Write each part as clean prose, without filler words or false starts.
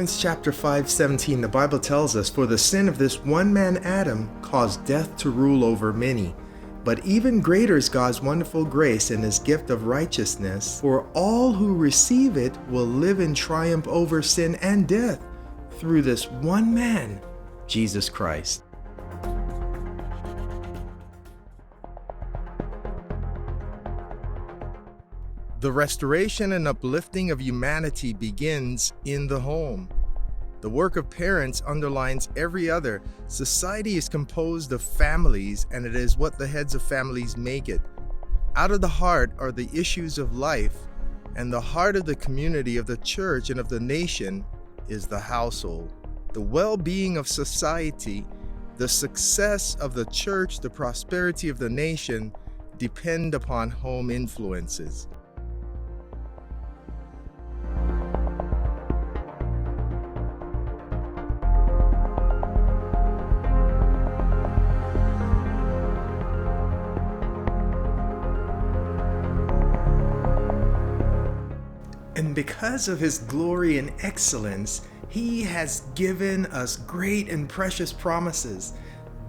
Romans chapter 5:17, the Bible tells us, "For the sin of this one man Adam caused death to rule over many. But even greater is God's wonderful grace and his gift of righteousness. For all who receive it will live in triumph over sin and death through this one man, Jesus Christ." The restoration and uplifting of humanity begins in the home. The work of parents underlines every other. Society is composed of families, and it is what the heads of families make it. Out of the heart are the issues of life, and the heart of the community, of the church, and of the nation is the household. The well-being of society, the success of the church, the prosperity of the nation depend upon home influences. And because of his glory and excellence, he has given us great and precious promises.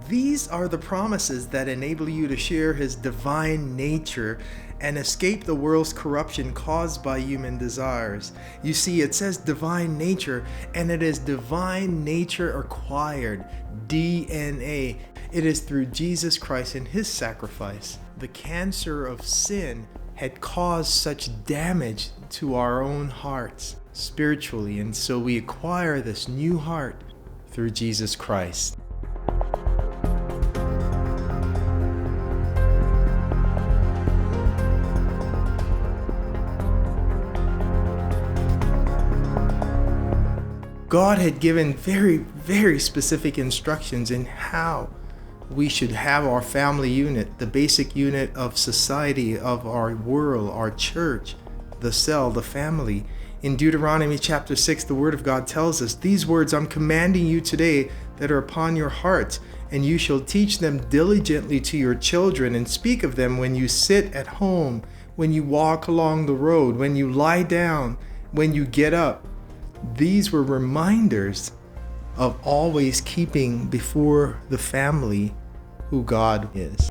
These are the promises that enable you to share his divine nature and escape the world's corruption caused by human desires. You see, it says divine nature, and it is divine nature acquired, DNA. It is through Jesus Christ and his sacrifice. The cancer of sin had caused such damage to our own hearts spiritually, and so we acquire this new heart through Jesus Christ. God had given very specific instructions in how we should have our family unit, the basic unit of society, of our world, our church, the cell, the family. In Deuteronomy chapter 6, the word of God tells us, "These words I'm commanding you today that are upon your hearts, and you shall teach them diligently to your children, and speak of them when you sit at home, when you walk along the road, when you lie down, when you get up." These were reminders of always keeping before the family who God is.